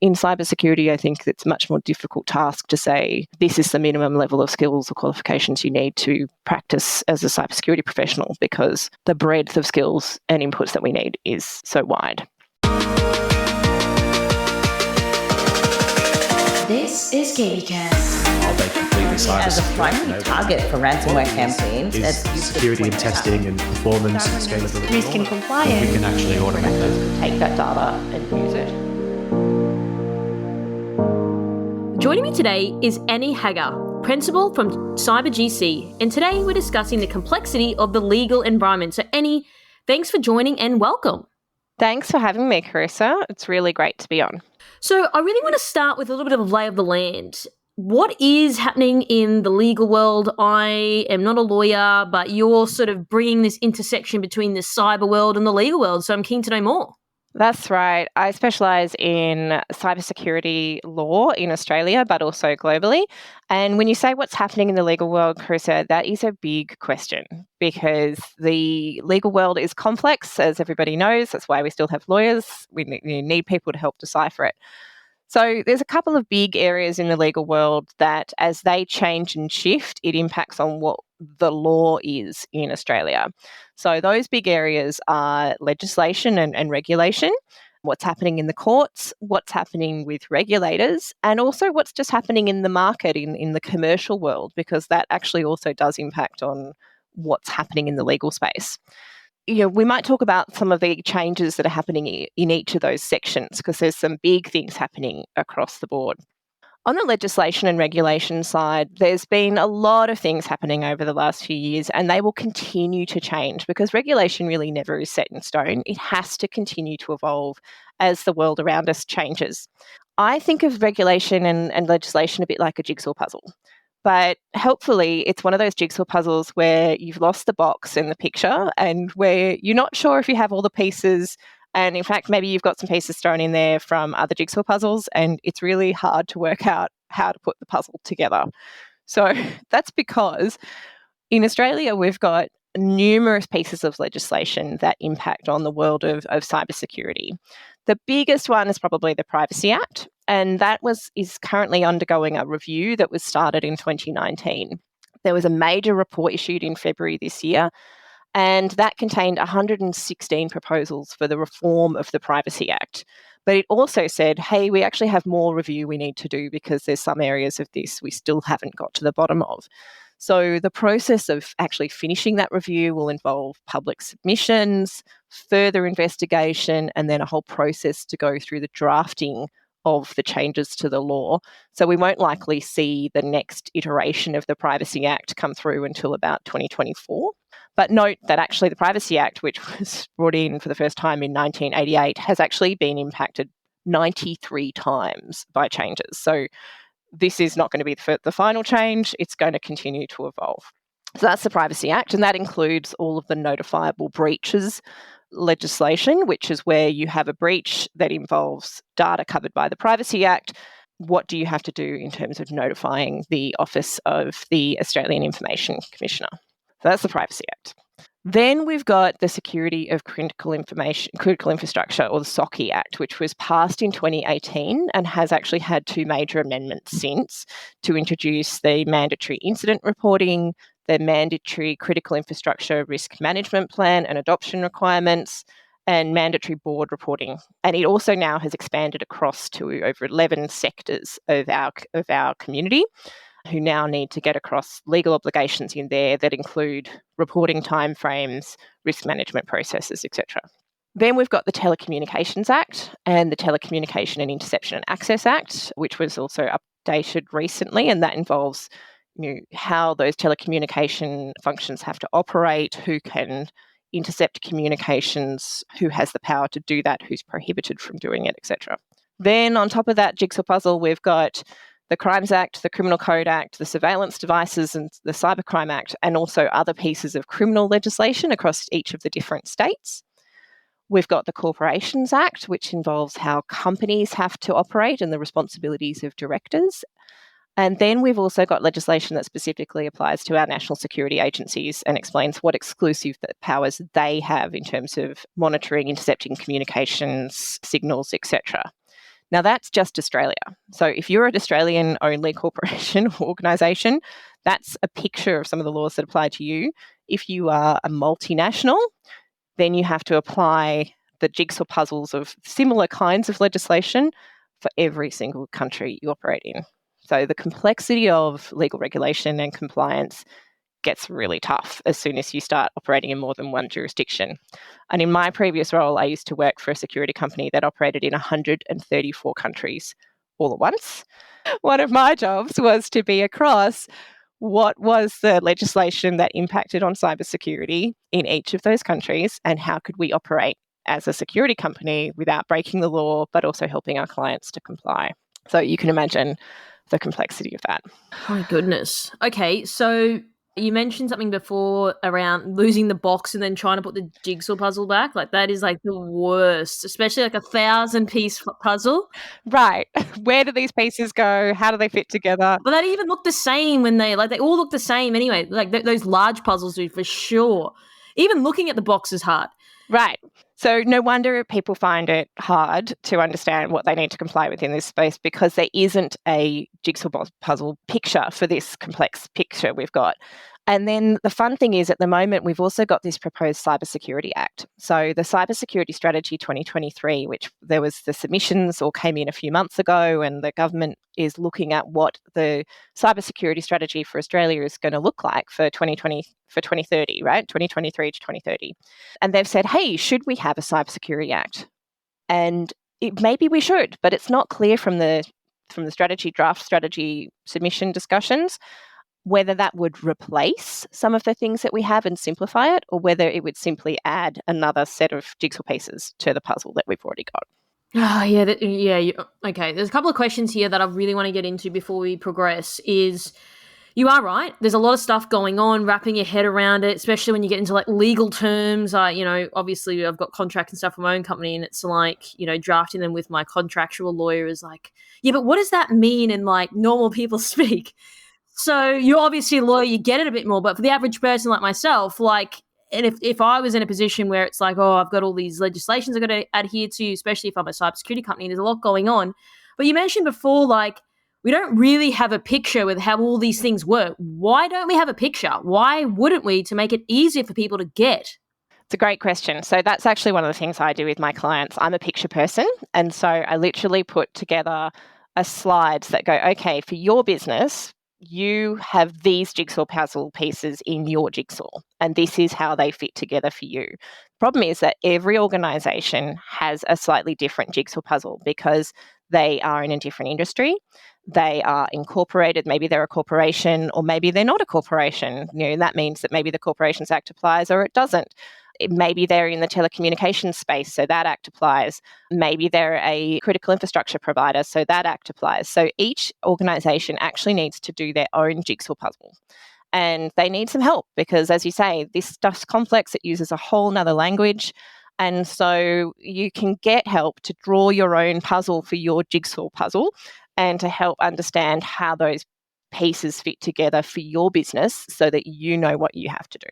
In cybersecurity, I think it's a much more difficult task to say this is the minimum level of skills or qualifications you need to practice as a cybersecurity professional, because the breadth of skills and inputs that we need is so wide. This is KBcast. Are they completely cyber As a primary target for ransomware campaigns, is security and testing and performance and scalability. Risk and compliance. We can actually automate that. Take that data and use it. Joining me today is Annie Haggar, Principal from cyberGC, and today we're discussing the complexity of the legal environment. So Annie, thanks for joining and welcome. Thanks for having me, Carissa. It's really great to be on. So I really want to start with a little bit of a lay of the land. What is happening in the legal world? I am not a lawyer, but you're sort of bringing this intersection between the cyber world and the legal world, so I'm keen to know more. That's right. I specialise in cybersecurity law in Australia, but also globally. And when you say what's happening in the legal world, Carissa, that is a big question, because the legal world is complex, as everybody knows. That's why we still have lawyers. We need people to help decipher it. So there's a couple of big areas in the legal world that, as they change and shift, it impacts on what the law is in Australia. So those big areas are legislation and regulation, what's happening in the courts, what's happening with regulators, and also what's just happening in the market, in the commercial world, because that actually also does impact on what's happening in the legal space. We might talk about some of the changes that are happening in each of those sections, because there's some big things happening across the board. On the legislation and regulation side, there's been a lot of things happening over the last few years, and they will continue to change, because regulation really never is set in stone. It has to continue to evolve as the world around us changes. I think of regulation and legislation a bit like a jigsaw puzzle. But helpfully, it's one of those jigsaw puzzles where you've lost the box in the picture and where you're not sure if you have all the pieces. And in fact, maybe you've got some pieces thrown in there from other jigsaw puzzles, and it's really hard to work out how to put the puzzle together. So that's because in Australia, we've got numerous pieces of legislation that impact on the world of cybersecurity. The biggest one is probably the Privacy Act, and that is currently undergoing a review that was started in 2019. There was a major report issued in February this year, and that contained 116 proposals for the reform of the Privacy Act. But it also said, hey, we actually have more review we need to do, because there's some areas of this we still haven't got to the bottom of. So the process of actually finishing that review will involve public submissions, further investigation, and then a whole process to go through the drafting of the changes to the law. So we won't likely see the next iteration of the Privacy Act come through until about 2024. But note that actually the Privacy Act, which was brought in for the first time in 1988, has actually been impacted 93 times by changes. So this is not going to be the final change. It's going to continue to evolve. So that's the Privacy Act, and that includes all of the notifiable breaches legislation, which is where you have a breach that involves data covered by the Privacy Act. What do you have to do in terms of notifying the Office of the Australian Information Commissioner? So that's the Privacy Act. Then we've got the Security of Critical Infrastructure, or the SOCI Act, which was passed in 2018 and has actually had two major amendments since, to introduce the mandatory incident reporting, the mandatory critical infrastructure risk management plan and adoption requirements, and mandatory board reporting. And it also now has expanded across to over 11 sectors of our community, who now need to get across legal obligations in there that include reporting timeframes, risk management processes, etc. Then we've got the Telecommunications Act and the Telecommunication and Interception and Access Act, which was also updated recently, and that involves how those telecommunication functions have to operate, who can intercept communications, who has the power to do that, who's prohibited from doing it, etc. Then on top of that jigsaw puzzle, we've got the Crimes Act, the Criminal Code Act, the Surveillance Devices and the Cybercrime Act, and also other pieces of criminal legislation across each of the different states. We've got the Corporations Act, which involves how companies have to operate and the responsibilities of directors. And then we've also got legislation that specifically applies to our national security agencies and explains what exclusive powers they have in terms of monitoring, intercepting communications, signals, etc. Now, that's just Australia. So if you're an Australian-only corporation or organisation, that's a picture of some of the laws that apply to you. If you are a multinational, then you have to apply the jigsaw puzzles of similar kinds of legislation for every single country you operate in. So the complexity of legal regulation and compliance gets really tough as soon as you start operating in more than one jurisdiction. And in my previous role, I used to work for a security company that operated in 134 countries all at once. One of my jobs was to be across what was the legislation that impacted on cybersecurity in each of those countries, and how could we operate as a security company without breaking the law, but also helping our clients to comply. So you can imagine the complexity of that. My goodness. Okay, so you mentioned something before around losing the box and then trying to put the jigsaw puzzle back. Like, that is like the worst, especially like a 1,000-piece puzzle. Right. Where do these pieces go? How do they fit together? But they even look the same when they all look the same anyway. Like those large puzzles do for sure. Even looking at the box is hard. Right. So no wonder people find it hard to understand what they need to comply with in this space, because there isn't a jigsaw puzzle picture for this complex picture we've got. And then the fun thing is, at the moment, we've also got this proposed Cybersecurity Act. So the Cybersecurity Strategy 2023, which there was the submissions all came in a few months ago, and the government is looking at what the cybersecurity strategy for Australia is going to look like for 2030, right? 2023 to 2030. And they've said, hey, should we have a Cybersecurity Act? And maybe we should, but it's not clear from the draft strategy submission discussions whether that would replace some of the things that we have and simplify it, or whether it would simply add another set of jigsaw pieces to the puzzle that we've already got. Oh, yeah. Okay, there's a couple of questions here that I really want to get into before we progress. You are right. There's a lot of stuff going on, wrapping your head around it, especially when you get into like legal terms. Obviously I've got contract and stuff for my own company, and it's like, drafting them with my contractual lawyer is like, yeah, but what does that mean in like normal people speak? So you're obviously a lawyer, you get it a bit more, but for the average person like myself, and if I was in a position where it's like, oh, I've got all these legislations I've got to adhere to, especially if I'm a cybersecurity company, there's a lot going on. But you mentioned before, like, we don't really have a picture with how all these things work. Why don't we have a picture? Why wouldn't we, to make it easier for people to get? It's a great question. So that's actually one of the things I do with my clients. I'm a picture person. And so I literally put together a slides that go, okay, for your business, you have these jigsaw puzzle pieces in your jigsaw, and this is how they fit together for you. Problem is that every organization has a slightly different jigsaw puzzle because they are in a different industry. They are incorporated. Maybe they're a corporation, or maybe they're not a corporation. That means that maybe the Corporations Act applies or it doesn't. Maybe they're in the telecommunications space, so that act applies. Maybe they're a critical infrastructure provider, so that act applies. So each organisation actually needs to do their own jigsaw puzzle. And they need some help because, as you say, this stuff's complex. It uses a whole nother language. And so you can get help to draw your own puzzle for your jigsaw puzzle and to help understand how those pieces fit together for your business so that you know what you have to do.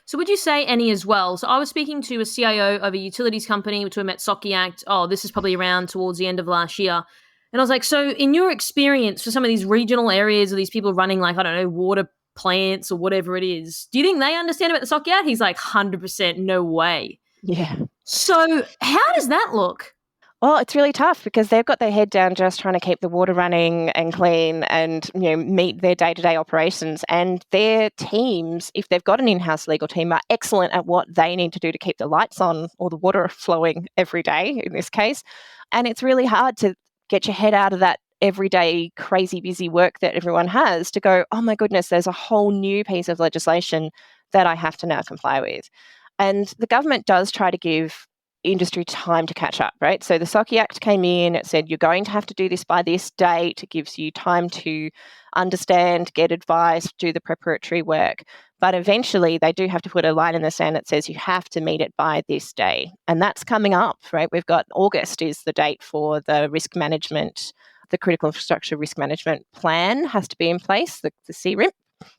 So would you say any as well? So I was speaking to a CIO of a utilities company, which we met SOCI Act. Oh, this is probably around towards the end of last year. And I was like, so in your experience for some of these regional areas or these people running like, I don't know, water plants or whatever it is, do you think they understand about the SOCI Act? He's like, 100% no way. Yeah. So how does that look? Well, it's really tough because they've got their head down just trying to keep the water running and clean and meet their day-to-day operations. And their teams, if they've got an in-house legal team, are excellent at what they need to do to keep the lights on or the water flowing every day in this case. And it's really hard to get your head out of that everyday crazy busy work that everyone has to go, oh my goodness, there's a whole new piece of legislation that I have to now comply with. And the government does try to give industry time to catch up, right? So the SOCI Act came in, it said you're going to have to do this by this date. It gives you time to understand, get advice, do the preparatory work. But eventually they do have to put a line in the sand that says you have to meet it by this day. And that's coming up, right? We've got August is the date for the risk management, the critical infrastructure risk management plan has to be in place, the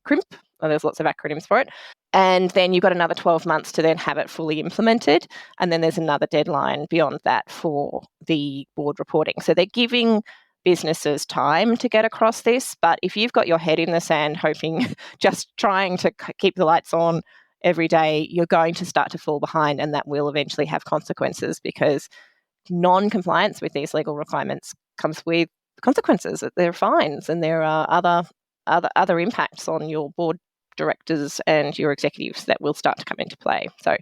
CRIMP. Well, there's lots of acronyms for it. And then you've got another 12 months to then have it fully implemented. And then there's another deadline beyond that for the board reporting. So they're giving businesses time to get across this. But if you've got your head in the sand, hoping, just trying to keep the lights on every day, you're going to start to fall behind, and that will eventually have consequences, because non-compliance with these legal requirements comes with consequences. There are fines, and there are other impacts on your board directors and your executives that will start to come into play. So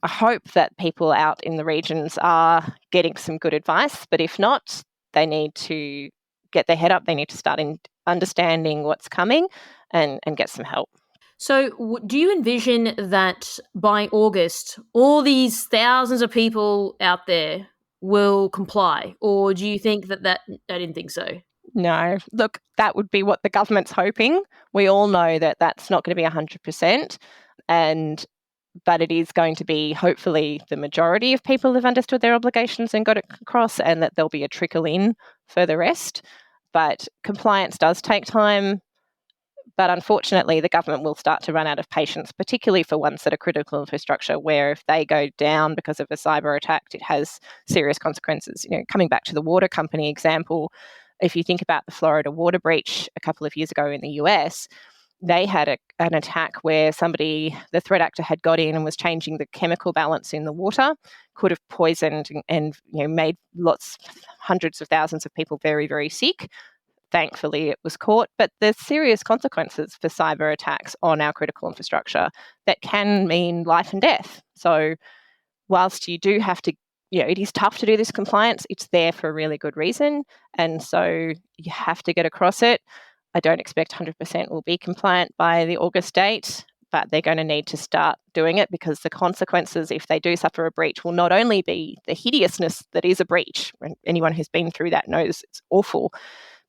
I hope that people out in the regions are getting some good advice, but if not, they need to get their head up. They need to start understanding what's coming and get some help. So do you envision that by August, all these thousands of people out there will comply? Or do you think that I didn't think so? No, look, that would be what the government's hoping. We all know that that's not going to be 100%, but it is going to be, hopefully, the majority of people have understood their obligations and got it across, and that there'll be a trickle in for the rest. But compliance does take time. But unfortunately, the government will start to run out of patience, particularly for ones that are critical infrastructure, where if they go down because of a cyber attack, it has serious consequences. Coming back to the water company example, if you think about the Florida water breach a couple of years ago in the US, they had an attack where the threat actor had got in and was changing the chemical balance in the water, could have poisoned and made hundreds of thousands of people very, very sick. Thankfully, it was caught, but there's serious consequences for cyber attacks on our critical infrastructure that can mean life and death. So whilst you do have to, it is tough to do this compliance, it's there for a really good reason. And so you have to get across it. I don't expect 100% will be compliant by the August date, but they're going to need to start doing it, because the consequences, if they do suffer a breach, will not only be the hideousness that is a breach, and anyone who's been through that knows it's awful,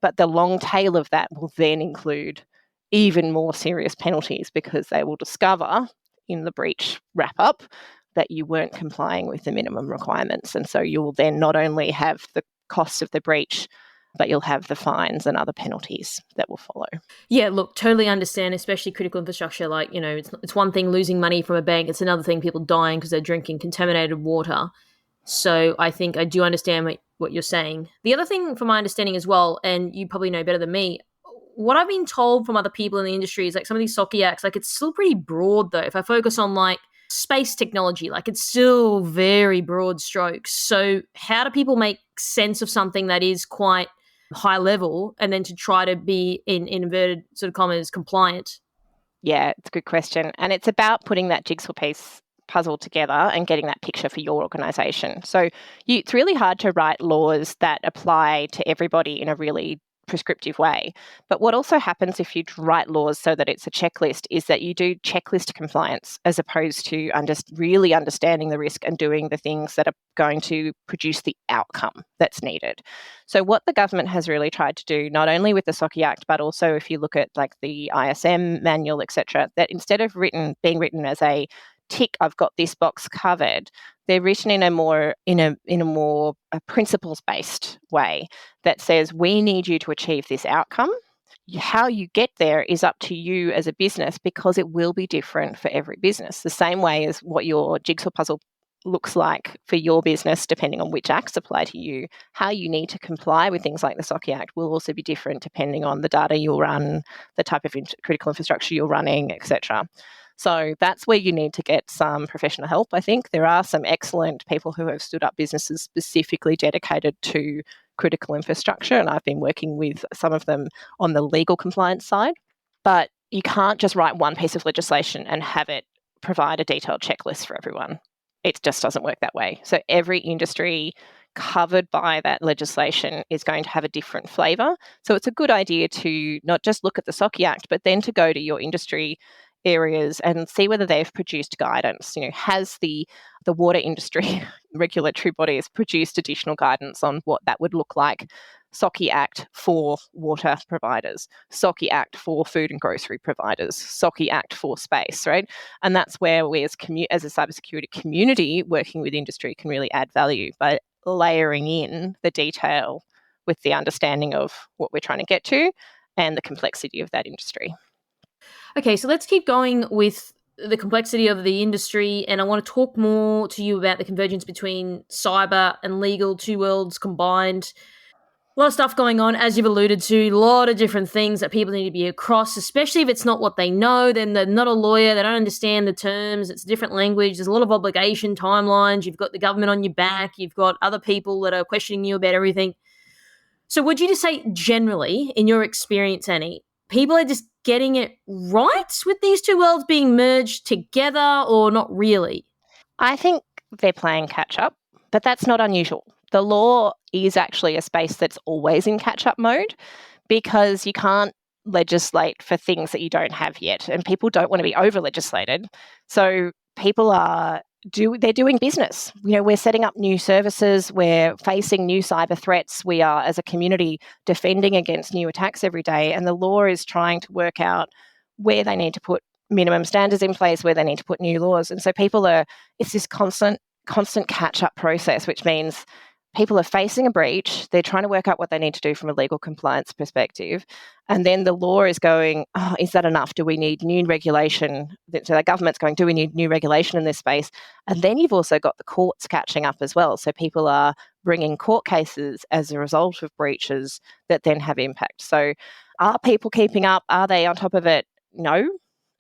but the long tail of that will then include even more serious penalties, because they will discover in the breach wrap-up that you weren't complying with the minimum requirements. And so you will then not only have the costs of the breach, but you'll have the fines and other penalties that will follow. Yeah, look, totally understand, especially critical infrastructure. Like, it's one thing losing money from a bank. It's another thing people dying because they're drinking contaminated water. So I think I do understand what you're saying. The other thing, from my understanding as well, and you probably know better than me, what I've been told from other people in the industry is like some of these SOCI acts, like it's still pretty broad though. If I focus on like space technology, like it's still very broad strokes. So how do people make sense of something that is quite high level and then to try to be in inverted sort of commas compliant? Yeah, it's a good question. And it's about putting that jigsaw puzzle together and getting that picture for your organisation. So it's really hard to write laws that apply to everybody in a really prescriptive way. But what also happens if you write laws so that it's a checklist is that you do checklist compliance, as opposed to really understanding the risk and doing the things that are going to produce the outcome that's needed. So what the government has really tried to do, not only with the SOCI Act, but also if you look at like the ISM manual, etc., that instead of being written as a tick, I've got this box covered, they're written in a more principles-based way that says, we need you to achieve this outcome. How you get there is up to you as a business, because it will be different for every business. The same way as what your jigsaw puzzle looks like for your business, depending on which acts apply to you, how you need to comply with things like the SOCI Act will also be different depending on the data you'll run, the type of critical infrastructure you're running, etc. So that's where you need to get some professional help, I think. There are some excellent people who have stood up businesses specifically dedicated to critical infrastructure, and I've been working with some of them on the legal compliance side. But you can't just write one piece of legislation and have it provide a detailed checklist for everyone. It just doesn't work that way. So every industry covered by that legislation is going to have a different flavour. So it's a good idea to not just look at the SOCI Act, but then to go to your industry areas and see whether they've produced guidance. Has the water industry regulatory bodies produced additional guidance on what that would look like? SOCI Act for water providers, SOCI Act for food and grocery providers, SOCI Act for space, right? And that's where we as a cybersecurity community working with industry can really add value by layering in the detail with the understanding of what we're trying to get to and the complexity of that industry. Okay, so let's keep going with the complexity of the industry, and I want to talk more to you about the convergence between cyber and legal, two worlds combined. A lot of stuff going on, as you've alluded to, a lot of different things that people need to be across, especially if it's not what they know, then they're not a lawyer, they don't understand the terms, it's a different language, there's a lot of obligation, timelines, you've got the government on your back, you've got other people that are questioning you about everything. So would you just say generally, in your experience, Annie, people are just getting it right with these two worlds being merged together or not really? I think they're playing catch up, but that's not unusual. The law is actually a space that's always in catch up mode because you can't legislate for things that you don't have yet, and people don't want to be over legislated. So people are they're doing business. We're setting up new services, we're facing new cyber threats, we are as a community defending against new attacks every day, and the law is trying to work out where they need to put minimum standards in place, where they need to put new laws. And so it's this constant catch-up process, which means people are facing a breach, they're trying to work out what they need to do from a legal compliance perspective, and then the law is going, is that enough? Do we need new regulation? So the government's going, do we need new regulation in this space? And then you've also got the courts catching up as well. So people are bringing court cases as a result of breaches that then have impact. So are people keeping up? Are they on top of it? No.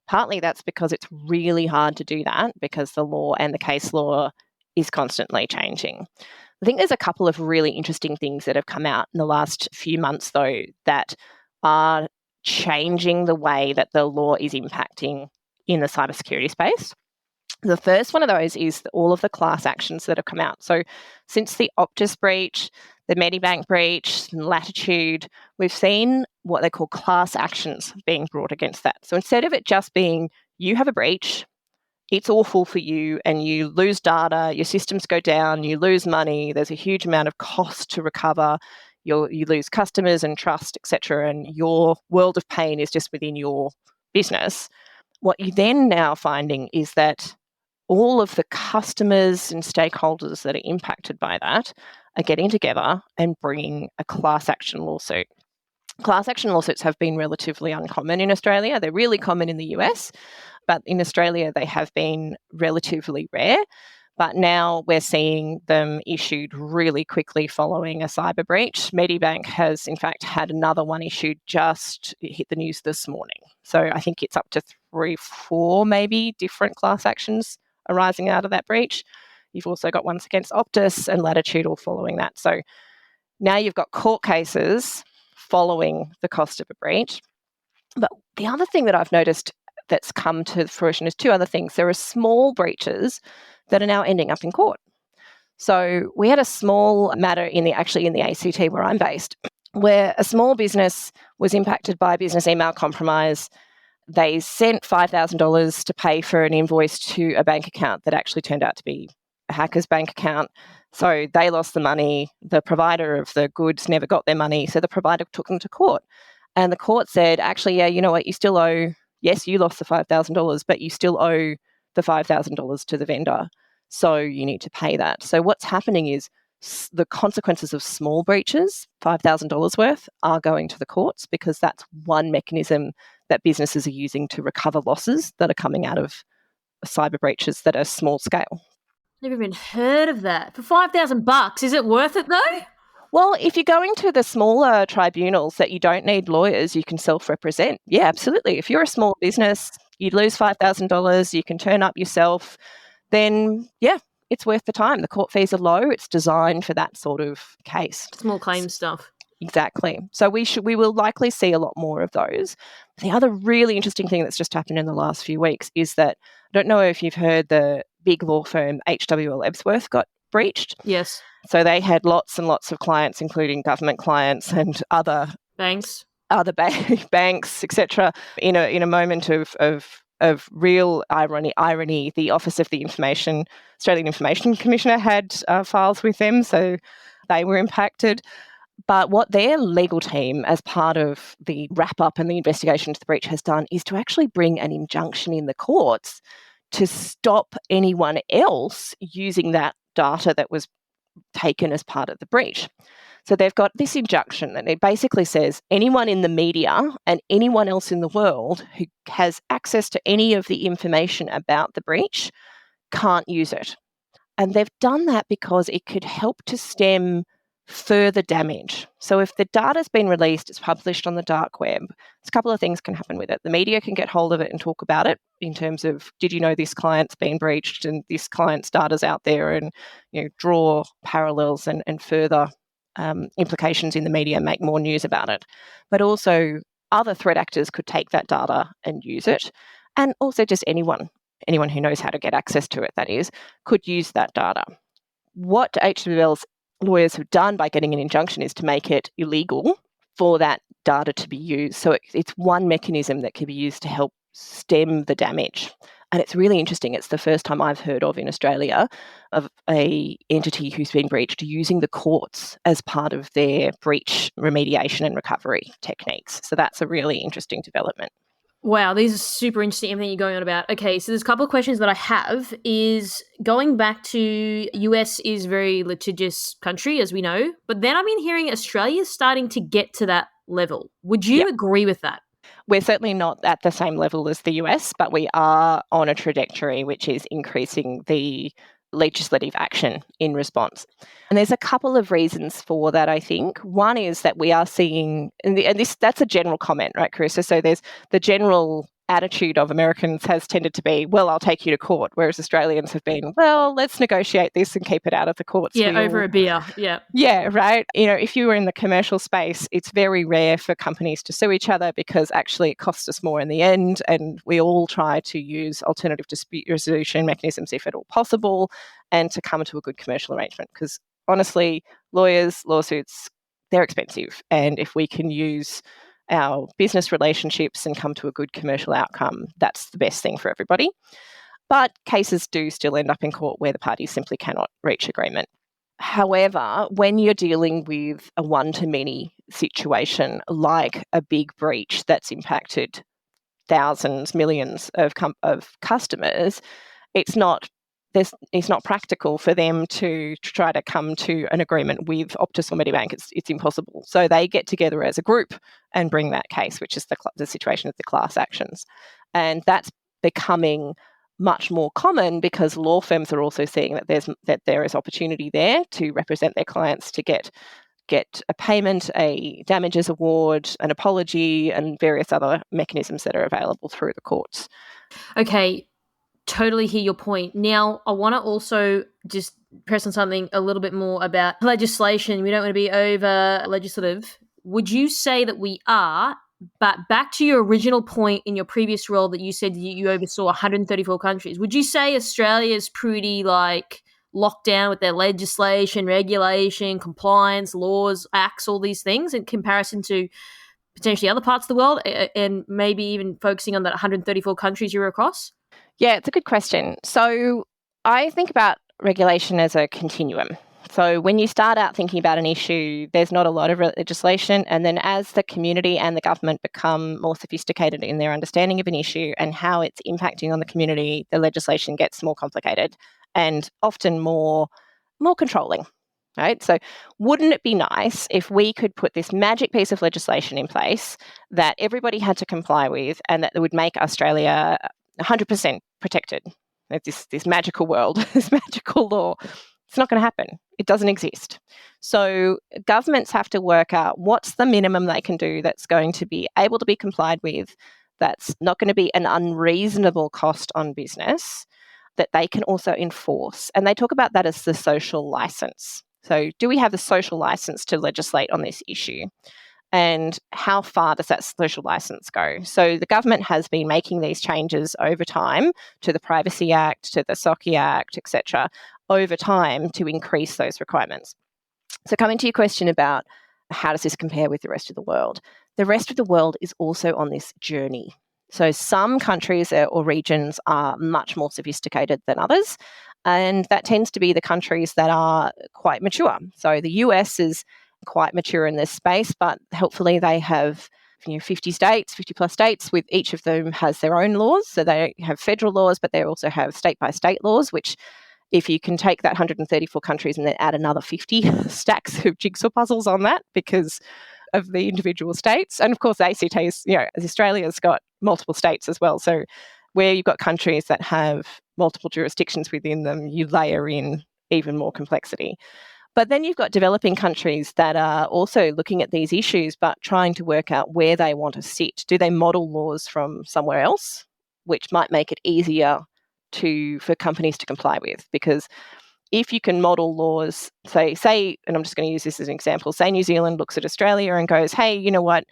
Partly that's because it's really hard to do that because the law and the case law is constantly changing. I think there's a couple of really interesting things that have come out in the last few months, though, that are changing the way that the law is impacting in the cybersecurity space. The first one of those is all of the class actions that have come out. So since the Optus breach, the Medibank breach, and Latitude, we've seen what they call class actions being brought against that. So instead of it just being, you have a breach, it's awful for you and you lose data, your systems go down, you lose money, there's a huge amount of cost to recover, you lose customers and trust, etc., and your world of pain is just within your business. What you're then now finding is that all of the customers and stakeholders that are impacted by that are getting together and bringing a class action lawsuit. Class action lawsuits have been relatively uncommon in Australia. They're really common in the US, but in Australia they have been relatively rare. But now we're seeing them issued really quickly following a cyber breach. Medibank has, in fact, had another one issued just hit the news this morning. So I think it's up to 3-4 maybe different class actions arising out of that breach. You've also got ones against Optus and Latitude all following that. So now you've got court cases following the cost of a breach. But the other thing that I've noticed that's come to fruition is two other things. There are small breaches that are now ending up in court. So we had a small matter in the ACT where I'm based, where a small business was impacted by business email compromise. They sent $5,000 to pay for an invoice to a bank account that actually turned out to be a hacker's bank account. So they lost the money. The provider of the goods never got their money. So the provider took them to court. And the court said, actually, yeah, you know what, you still owe, yes, you lost the $5,000, but you still owe the $5,000 to the vendor. So you need to pay that. So what's happening is the consequences of small breaches, $5,000 worth, are going to the courts because that's one mechanism that businesses are using to recover losses that are coming out of cyber breaches that are small scale. Never even heard of that. For $5,000, is it worth it though? Well, if you're going to the smaller tribunals that you don't need lawyers, you can self-represent. Yeah, absolutely. If you're a small business, you'd lose $5,000, you can turn up yourself, then yeah, it's worth the time. The court fees are low. It's designed for that sort of case. Small claim stuff. Exactly. So we will likely see a lot more of those. The other really interesting thing that's just happened in the last few weeks is that, I don't know if you've heard, the big law firm HWL Ebsworth got breached. Yes. So they had lots and lots of clients, including government clients and other banks, etc. In a moment of real irony, the Office of the Australian Information Commissioner had files with them, so they were impacted. But what their legal team, as part of the wrap-up and the investigation into the breach, has done is to actually bring an injunction in the courts to stop anyone else using that data that was taken as part of the breach. So they've got this injunction that it basically says anyone in the media and anyone else in the world who has access to any of the information about the breach can't use it. And they've done that because it could help to stem further damage. So if the data's been released, it's published on the dark web, a couple of things can happen with it. The media can get hold of it and talk about it in terms of, did you know this client's been breached and this client's data's out there, and draw parallels and further implications in the media, make more news about it. But also other threat actors could take that data and use it. And also just anyone who knows how to get access to it, that is, could use that data. What HWL's lawyers have done by getting an injunction is to make it illegal for that data to be used. So it's one mechanism that can be used to help stem the damage. And it's really interesting. It's the first time I've heard of in Australia of a entity who's been breached using the courts as part of their breach remediation and recovery techniques. So that's a really interesting development. Wow, these are super interesting, everything you're going on about. Okay, so there's a couple of questions that I have is going back to US is a very litigious country, as we know, but then I've been hearing Australia's starting to get to that level. Would you agree with that? We're certainly not at the same level as the US, but we are on a trajectory which is increasing the legislative action in response. And there's a couple of reasons for that, I think. One is that we are seeing, and that's a general comment, right, Carissa? So there's the general attitude of Americans has tended to be, well, I'll take you to court, whereas Australians have been, well, let's negotiate this and keep it out of the courts. Yeah, over a beer. Yeah. Yeah, right. If you were in the commercial space, it's very rare for companies to sue each other because actually it costs us more in the end, and we all try to use alternative dispute resolution mechanisms if at all possible, and to come to a good commercial arrangement. Because honestly, lawyers, lawsuits, they're expensive. And if we can use our business relationships and come to a good commercial outcome, that's the best thing for everybody. But cases do still end up in court where the parties simply cannot reach agreement. However, when you're dealing with a one-to-many situation, like a big breach that's impacted thousands, millions of customers, it's not practical for them to try to come to an agreement with Optus or Medibank. It's impossible. So they get together as a group and bring that case, which is the situation of the class actions. And that's becoming much more common because law firms are also seeing that there is opportunity there to represent their clients to get a payment, a damages award, an apology, and various other mechanisms that are available through the courts. Okay. Totally hear your point. Now, I want to also just press on something a little bit more about legislation. We don't want to be over legislative. Would you say that we are, but back to your original point in your previous role that you said you oversaw 134 countries, would you say Australia is pretty locked down with their legislation, regulation, compliance, laws, acts, all these things in comparison to potentially other parts of the world, and maybe even focusing on that 134 countries you're across? Yeah, it's a good question. So I think about regulation as a continuum. So when you start out thinking about an issue, there's not a lot of legislation. And then as the community and the government become more sophisticated in their understanding of an issue and how it's impacting on the community, the legislation gets more complicated and often more controlling. Right? So wouldn't it be nice if we could put this magic piece of legislation in place that everybody had to comply with and that would make Australia 100% protected? This magical world, this magical law. It's not going to happen. It doesn't exist. So governments have to work out what's the minimum they can do that's going to be able to be complied with, that's not going to be an unreasonable cost on business, that they can also enforce. And they talk about that as the social license. So do we have the social license to legislate on this issue? And how far does that social license go? So the government has been making these changes over time to the Privacy Act, to the SOCI Act, etc., over time to increase those requirements. So coming to your question about how does this compare with the rest of the world? The rest of the world is also on this journey. So some countries or regions are much more sophisticated than others, and that tends to be the countries that are quite mature. So the US is quite mature in this space, but hopefully they have 50 plus states, with each of them has their own laws. So they have federal laws, but they also have state by state laws, which If you can take that 134 countries and then add another 50 stacks of jigsaw puzzles on that because of the individual states. And of course, the ACT is, as Australia's got multiple states as well. So where you've got countries that have multiple jurisdictions within them, you layer in even more complexity. But then you've got developing countries that are also looking at these issues, but trying to work out where they want to sit. Do they model laws from somewhere else, which might make it easier for companies to comply with? Because if you can model laws, say, and I'm just going to use this as an example, say New Zealand looks at Australia and goes, hey, you know what,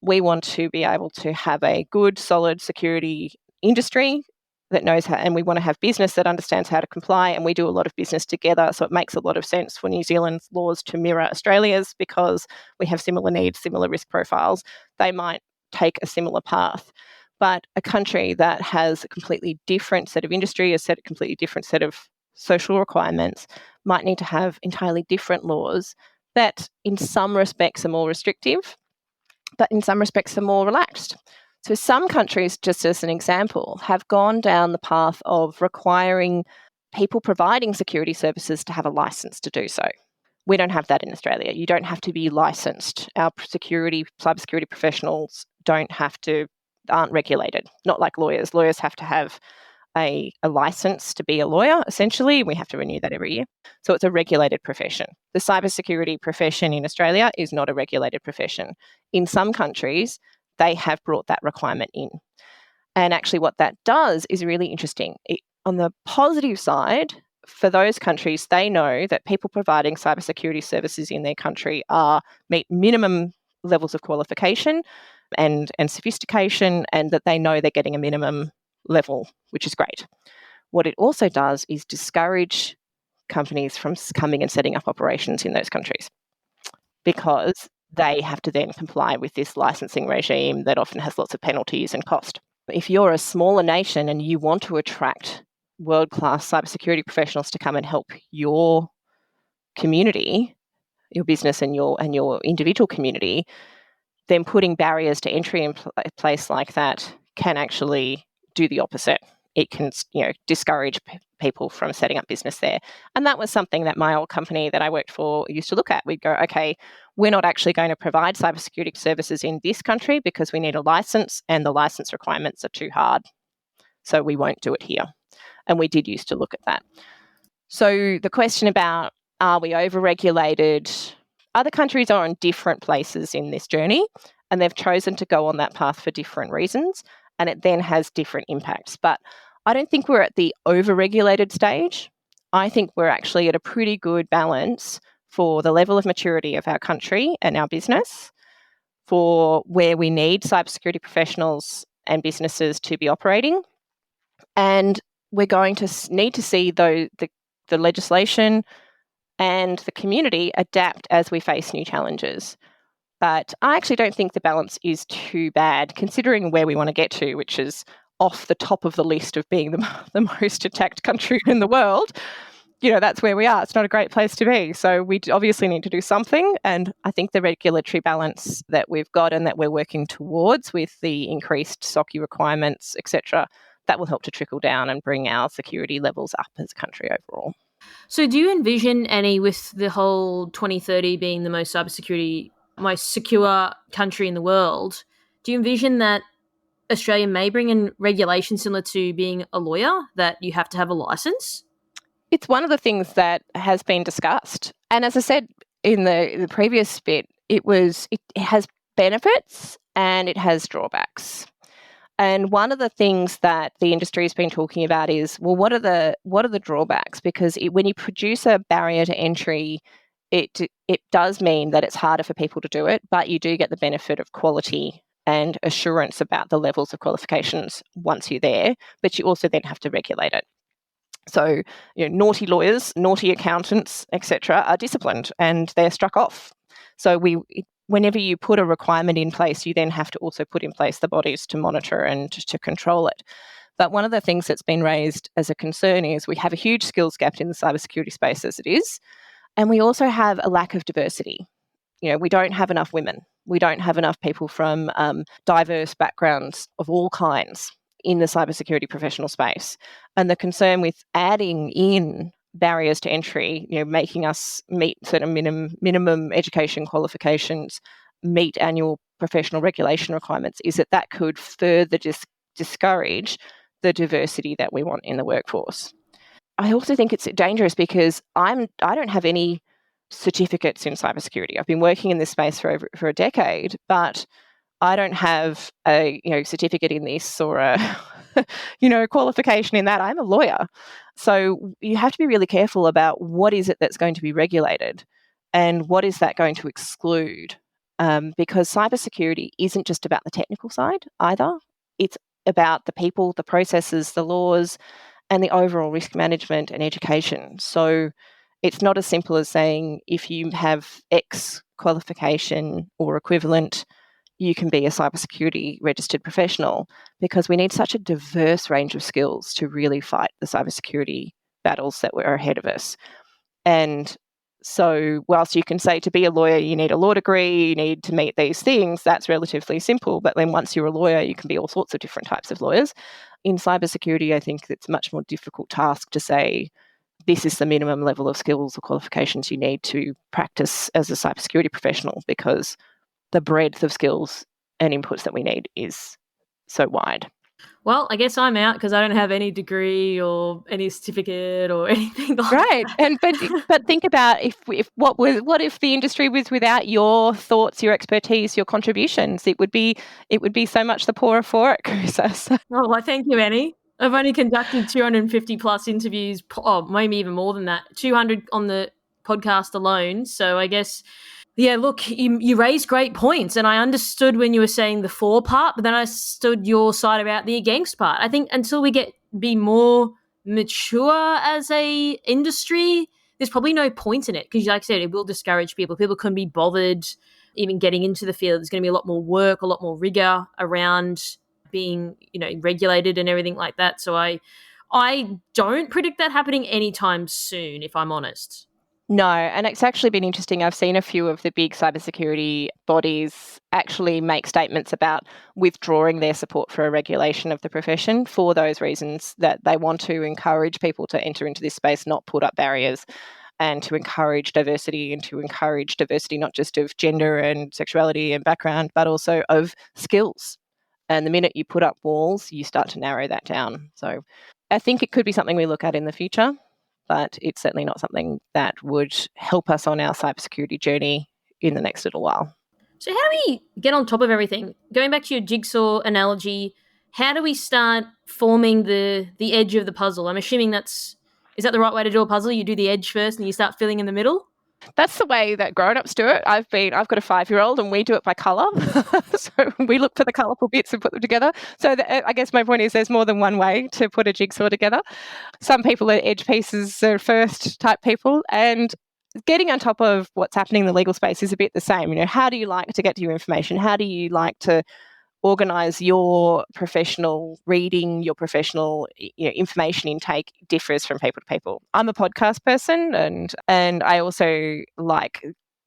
we want to be able to have a good, solid security industry that knows how, and we want to have business that understands how to comply, and we do a lot of business together, so it makes a lot of sense for New Zealand's laws to mirror Australia's because we have similar needs, similar risk profiles. They might take a similar path. But a country that has a completely different set of industry, a completely different set of social requirements, might need to have entirely different laws that in some respects are more restrictive, but in some respects are more relaxed. So some countries, just as an example, have gone down the path of requiring people providing security services to have a license to do so. We don't have that in Australia. You don't have to be licensed. Our cybersecurity professionals aren't regulated, not like lawyers. Lawyers have to have a license to be a lawyer, essentially. We have to renew that every year. So it's a regulated profession. The cybersecurity profession in Australia is not a regulated profession. In some countries, they have brought that requirement in. And actually what that does is really interesting. On the positive side, for those countries, they know that people providing cybersecurity services in their country meet minimum levels of qualification and sophistication, and that they know they're getting a minimum level, which is great. What it also does is discourage companies from coming and setting up operations in those countries because they have to then comply with this licensing regime that often has lots of penalties and cost. If you're a smaller nation and you want to attract world-class cybersecurity professionals to come and help your community, your business and your individual community, then putting barriers to entry in place like that can actually do the opposite. It can, discourage people from setting up business there. And that was something that my old company that I worked for used to look at. We'd go, okay, we're not actually going to provide cybersecurity services in this country because we need a license and the license requirements are too hard. So we won't do it here. And we did used to look at that. So the question about, are we over-regulated? Other countries are in different places in this journey, and they've chosen to go on that path for different reasons, and it then has different impacts. But I don't think we're at the over-regulated stage. I think we're actually at a pretty good balance for the level of maturity of our country and our business, for where we need cybersecurity professionals and businesses to be operating. And we're going to need to see the legislation and the community adapt as we face new challenges. But I actually don't think the balance is too bad, considering where we want to get to, which is off the top of the list of being the most attacked country in the world. That's where we are. It's not a great place to be. So we obviously need to do something. And I think the regulatory balance that we've got and that we're working towards with the increased SOCI requirements, etc., that will help to trickle down and bring our security levels up as a country overall. So do you envision, Annie, with the whole 2030 being the most secure country in the world, do you envision that Australia may bring in regulation similar to being a lawyer, that you have to have a license? It's one of the things that has been discussed. And as I said in the previous bit, it has benefits and it has drawbacks. And one of the things that the industry has been talking about is, well, what are the drawbacks? Because when you produce a barrier to entry, it does mean that it's harder for people to do it, but you do get the benefit of quality and assurance about the levels of qualifications once you're there, but you also then have to regulate it. So, naughty lawyers, naughty accountants, etc., are disciplined and they're struck off. So whenever you put a requirement in place, you then have to also put in place the bodies to monitor and to control it. But one of the things that's been raised as a concern is we have a huge skills gap in the cybersecurity space as it is, and we also have a lack of diversity. We don't have enough women. We don't have enough people from diverse backgrounds of all kinds in the cybersecurity professional space. And the concern with adding in barriers to entry, making us meet certain minimum education qualifications, meet annual professional regulation requirements, is that could further discourage the diversity that we want in the workforce. I also think it's dangerous because I don't have any certificates in cybersecurity. I've been working in this space for a decade, but I don't have a certificate in this or a qualification in that. I'm a lawyer. So you have to be really careful about what is it that's going to be regulated and what is that going to exclude. Because cybersecurity isn't just about the technical side either. It's about the people, the processes, the laws, and the overall risk management and education. So it's not as simple as saying if you have X qualification or equivalent, you can be a cybersecurity registered professional, because we need such a diverse range of skills to really fight the cybersecurity battles that were ahead of us. And so whilst you can say to be a lawyer, you need a law degree, you need to meet these things, that's relatively simple. But then once you're a lawyer, you can be all sorts of different types of lawyers. In cybersecurity, I think it's a much more difficult task to say, this is the minimum level of skills or qualifications you need to practice as a cybersecurity professional, because the breadth of skills and inputs that we need is so wide. Well, I guess I'm out because I don't have any degree or any certificate or anything like Right, that. but think about what if the industry was without your thoughts, your expertise, your contributions? It would be so much the poorer for it, Carissa. Oh, well, thank you, Annie. I've only conducted 250 plus interviews, maybe even more than that, 200 on the podcast alone. So I guess, yeah, look, you raised great points, and I understood when you were saying the for part, but then I stood your side about the against part. I think until we be more mature as a industry, there's probably no point in it, because, like I said, it will discourage people. People couldn't be bothered even getting into the field. There's going to be a lot more work, a lot more rigor around being regulated and everything like that. So I don't predict that happening anytime soon, if I'm honest. No, and it's actually been interesting. I've seen a few of the big cybersecurity bodies actually make statements about withdrawing their support for a regulation of the profession for those reasons, that they want to encourage people to enter into this space, not put up barriers, and to encourage diversity, and to encourage diversity not just of gender and sexuality and background, but also of skills. And the minute you put up walls, you start to narrow that down. So I think it could be something we look at in the future, but it's certainly not something that would help us on our cybersecurity journey in the next little while. So how do we get on top of everything? Going back to your jigsaw analogy, how do we start forming the edge of the puzzle? I'm assuming is that the right way to do a puzzle? You do the edge first and you start filling in the middle? That's the way that grown-ups do it. I've got a 5-year-old and we do it by colour. So we look for the colourful bits and put them together. So I guess my point is there's more than one way to put a jigsaw together. Some people are edge pieces first type people, and getting on top of what's happening in the legal space is a bit the same. How do you like to get to your information? How do you like to organise your professional reading, your professional information intake differs from people to people. I'm a podcast person, and I also like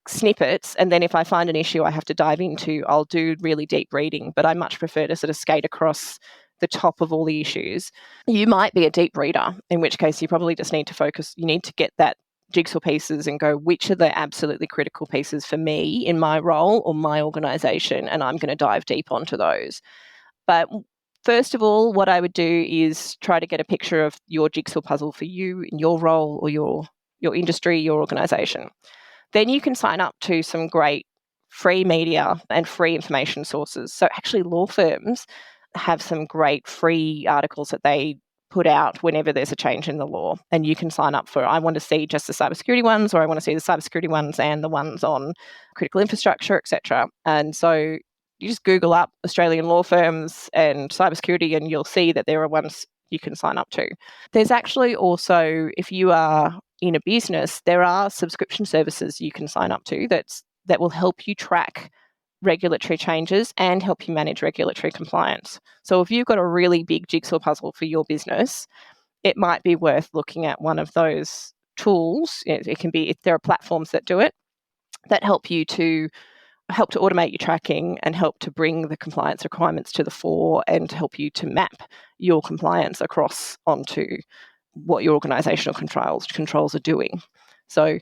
snippets, and then if I find an issue I have to dive into, I'll do really deep reading, but I much prefer to sort of skate across the top of all the issues. You might be a deep reader, in which case you probably just need to focus. You need to get that jigsaw pieces and go, which are the absolutely critical pieces for me in my role or my organisation, and I'm going to dive deep onto those. But first of all, what I would do is try to get a picture of your jigsaw puzzle for you in your role or your industry, your organisation. Then you can sign up to some great free media and free information sources. So actually law firms have some great free articles that they put out whenever there's a change in the law, and you can sign up for, I want to see just the cybersecurity ones, or I want to see the cybersecurity ones and the ones on critical infrastructure, etc. And so you just Google up Australian law firms and cybersecurity, and you'll see that there are ones you can sign up to. There's actually also, if you are in a business, there are subscription services you can sign up to that will help you track regulatory changes and help you manage regulatory compliance. So if you've got a really big jigsaw puzzle for your business, it might be worth looking at one of those tools. It can be, if there are platforms that do it, that help to automate your tracking and help to bring the compliance requirements to the fore and help you to map your compliance across onto what your organisational controls are doing. So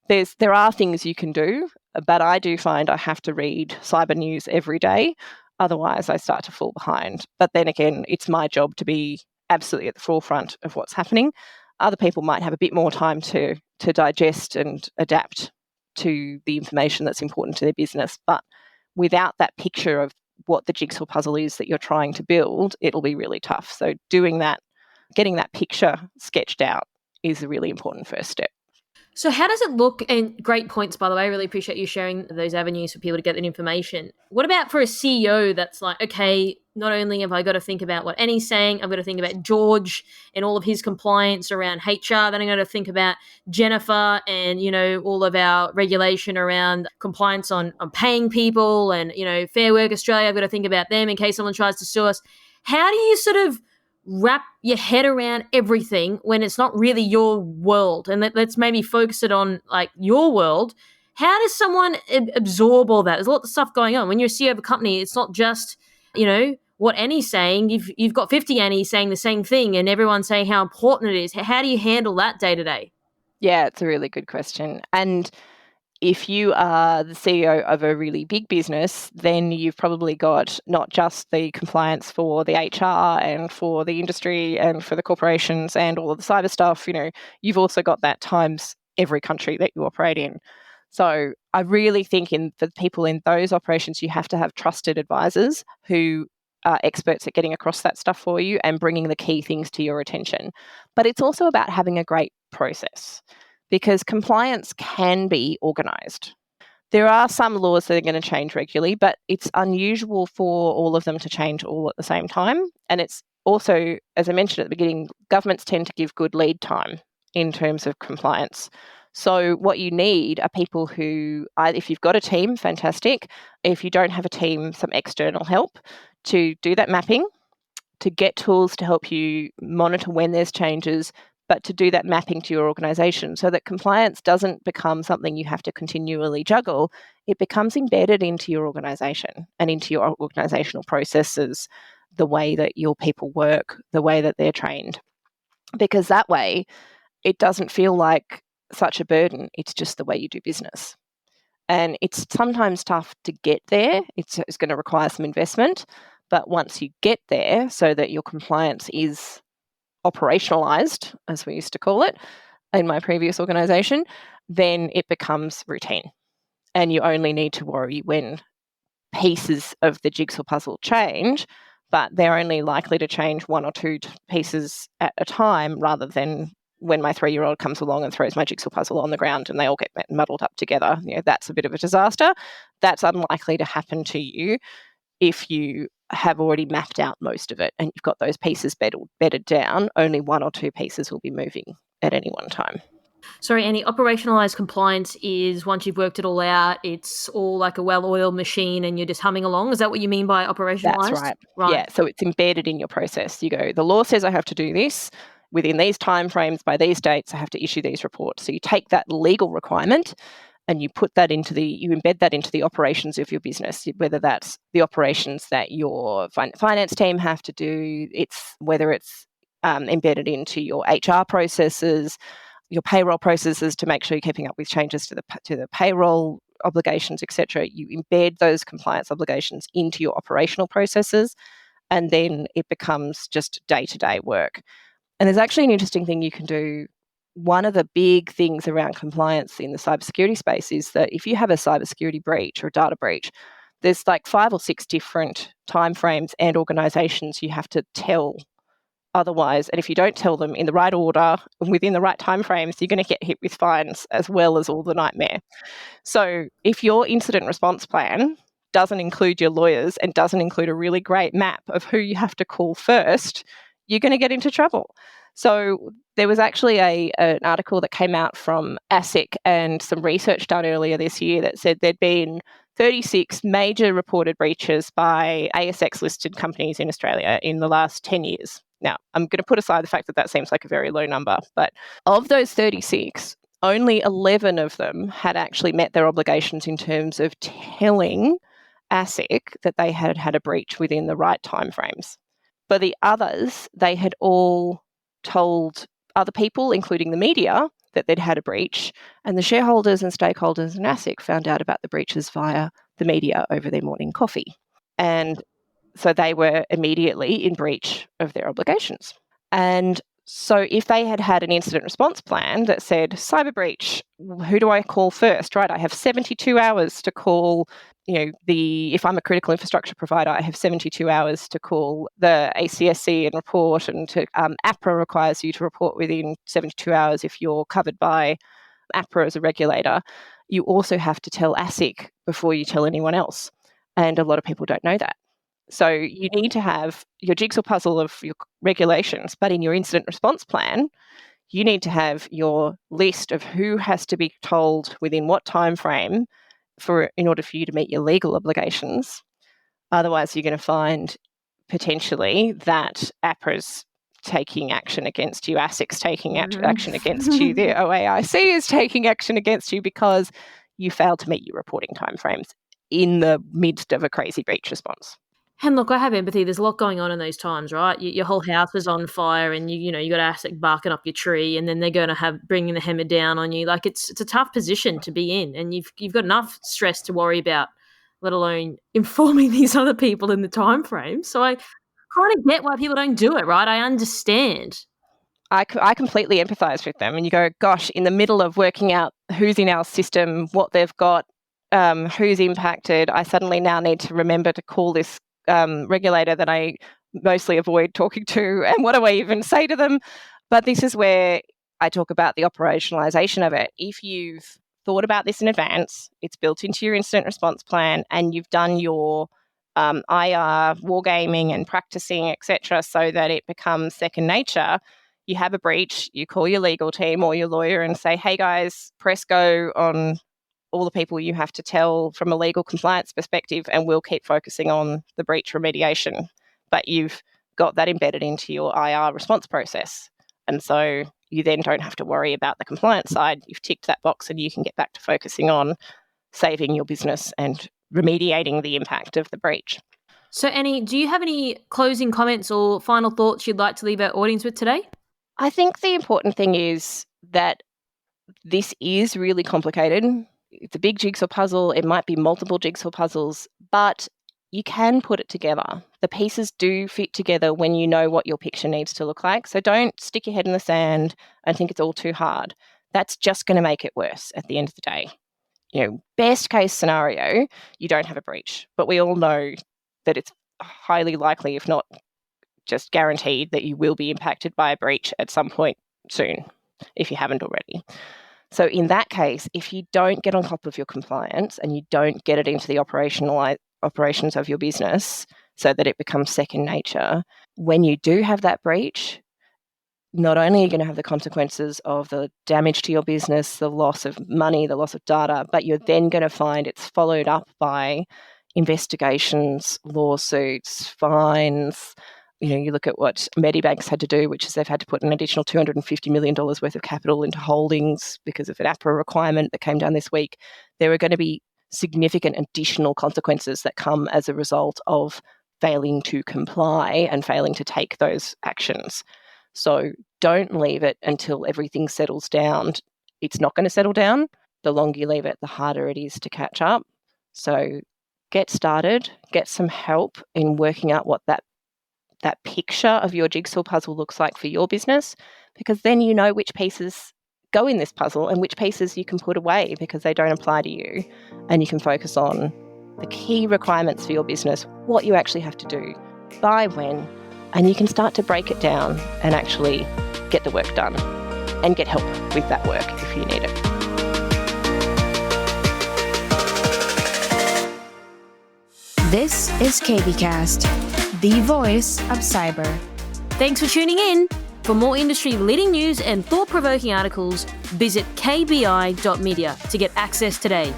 there are things you can do, but I do find I have to read cyber news every day. Otherwise, I start to fall behind. But then again, it's my job to be absolutely at the forefront of what's happening. Other people might have a bit more time to digest and adapt to the information that's important to their business. But without that picture of what the jigsaw puzzle is that you're trying to build, it'll be really tough. So doing that, getting that picture sketched out is a really important first step. So how does it look? And great points, by the way. I really appreciate you sharing those avenues for people to get that information. What about for a CEO that's like, okay, not only have I got to think about what Annie's saying, I've got to think about George and all of his compliance around HR. Then I've got to think about Jennifer and, all of our regulation around compliance on paying people and, Fair Work Australia. I've got to think about them in case someone tries to sue us. How do you sort of wrap your head around everything when it's not really your world? And let's maybe focus it on like your world. How does someone absorb all that? There's a lot of stuff going on. When you're a CEO of a company, it's not just, what Annie's saying. You've got 50 Annies saying the same thing and everyone's saying how important it is. How do you handle that day to day? Yeah, it's a really good question. And if you are the CEO of a really big business, then you've probably got not just the compliance for the HR and for the industry and for the corporations and all of the cyber stuff, you've also got that times every country that you operate in. So I really think for people in those operations, you have to have trusted advisors who are experts at getting across that stuff for you and bringing the key things to your attention. But it's also about having a great process, because compliance can be organised. There are some laws that are going to change regularly, but it's unusual for all of them to change all at the same time. And it's also, as I mentioned at the beginning, governments tend to give good lead time in terms of compliance. So what you need are people who, if you've got a team, fantastic. If you don't have a team, some external help to do that mapping, to get tools to help you monitor when there's changes, but to do that mapping to your organisation so that compliance doesn't become something you have to continually juggle. It becomes embedded into your organisation and into your organisational processes, the way that your people work, the way that they're trained. Because that way, it doesn't feel like such a burden. It's just the way you do business. And it's sometimes tough to get there. It's going to require some investment. But once you get there so that your compliance is operationalized, as we used to call it in my previous organisation, then it becomes routine. And you only need to worry when pieces of the jigsaw puzzle change, but they're only likely to change one or two pieces at a time, rather than when my 3-year-old comes along and throws my jigsaw puzzle on the ground and they all get muddled up together. That's a bit of a disaster. That's unlikely to happen to you if you have already mapped out most of it and you've got those pieces bedded down. Only one or two pieces will be moving at any one time. Sorry, Annie, operationalized compliance is once you've worked it all out, it's all like a well-oiled machine and you're just humming along. Is that what you mean by operationalized? That's right. Yeah, so it's embedded in your process. You go, the law says I have to do this. Within these timeframes, by these dates, I have to issue these reports. So you take that legal requirement and you embed that into the operations of your business, whether that's the operations that your finance team have to do, whether it's embedded into your HR processes, your payroll processes to make sure you're keeping up with changes to the payroll obligations, etc. You embed those compliance obligations into your operational processes, and then it becomes just day-to-day work. And there's actually an interesting thing you can do. One of the big things around compliance in the cybersecurity space is that if you have a cybersecurity breach or a data breach, there's like 5 or 6 different timeframes and organisations you have to tell. Otherwise, and if you don't tell them in the right order within the right timeframes, you're going to get hit with fines as well as all the nightmare. So if your incident response plan doesn't include your lawyers and doesn't include a really great map of who you have to call first, you're going to get into trouble. So there was actually an article that came out from ASIC and some research done earlier this year that said there'd been 36 major reported breaches by ASX-listed companies in Australia in the last 10 years. Now, I'm going to put aside the fact that that seems like a very low number, but of those 36, only 11 of them had actually met their obligations in terms of telling ASIC that they had had a breach within the right timeframes. For the others, they had all told other people, including the media, that they'd had a breach, and the shareholders and stakeholders in ASIC found out about the breaches via the media over their morning coffee. And so they were immediately in breach of their obligations. And so if they had had an incident response plan that said, cyber breach, who do I call first, right? I have 72 hours to call, if I'm a critical infrastructure provider, I have 72 hours to call the ACSC and report, and APRA requires you to report within 72 hours if you're covered by APRA as a regulator. You also have to tell ASIC before you tell anyone else. And a lot of people don't know that. So you need to have your jigsaw puzzle of your regulations, but in your incident response plan, you need to have your list of who has to be told within what time frame in order for you to meet your legal obligations. Otherwise, you're going to find potentially that APRA's taking action against you, ASIC's taking action against you, the OAIC is taking action against you because you failed to meet your reporting timeframes in the midst of a crazy breach response. And look, I have empathy. There's a lot going on in those times, right? Your whole house is on fire, and you got ASIC barking up your tree, and then they're going to bringing the hammer down on you. Like it's a tough position to be in, and you've got enough stress to worry about, let alone informing these other people in the time frame. So I kind of get why people don't do it, right? I understand. I completely empathise with them, and you go, gosh, in the middle of working out who's in our system, what they've got, who's impacted, I suddenly now need to remember to call this regulator that I mostly avoid talking to, and what do I even say to them? But this is where I talk about the operationalization of it. If you've thought about this in advance, it's built into your incident response plan, and you've done your IR wargaming and practicing, etc., so that it becomes second nature. You have a breach, you call your legal team or your lawyer and say, hey guys, press go on all the people you have to tell from a legal compliance perspective, and we'll keep focusing on the breach remediation. But you've got that embedded into your IR response process. And so you then don't have to worry about the compliance side. You've ticked that box, and you can get back to focusing on saving your business and remediating the impact of the breach. So Annie, do you have any closing comments or final thoughts you'd like to leave our audience with today? I think the important thing is that this is really complicated. It's a big jigsaw puzzle. It might be multiple jigsaw puzzles, but you can put it together. The pieces do fit together when you know what your picture needs to look like. So don't stick your head in the sand and think it's all too hard. That's just going to make it worse at the end of the day. Best case scenario, you don't have a breach, but we all know that it's highly likely, if not just guaranteed, that you will be impacted by a breach at some point soon, if you haven't already. So in that case, if you don't get on top of your compliance and you don't get it into the operations of your business so that it becomes second nature, when you do have that breach, not only are you going to have the consequences of the damage to your business, the loss of money, the loss of data, but you're then going to find it's followed up by investigations, lawsuits, fines. You look at what Medibank's had to do, which is they've had to put an additional $250 million worth of capital into holdings because of an APRA requirement that came down this week. There are going to be significant additional consequences that come as a result of failing to comply and failing to take those actions. So don't leave it until everything settles down. It's not going to settle down. The longer you leave it, the harder it is to catch up. So get started, get some help in working out what that picture of your jigsaw puzzle looks like for your business, because then you know which pieces go in this puzzle and which pieces you can put away because they don't apply to you, and you can focus on the key requirements for your business, what you actually have to do, by when, and you can start to break it down and actually get the work done and get help with that work if you need it. This is KBcast, the voice of cyber. Thanks for tuning in. For more industry-leading news and thought-provoking articles, visit kbi.media to get access today.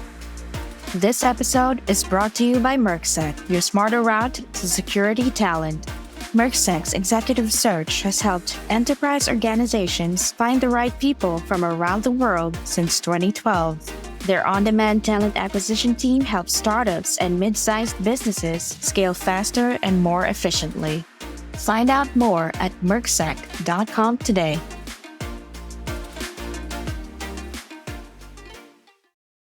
This episode is brought to you by Mercsec, your smarter route to security talent. Mercsec's executive search has helped enterprise organizations find the right people from around the world since 2012. Their on-demand talent acquisition team helps startups and mid-sized businesses scale faster and more efficiently. Find out more at mercsec.com today.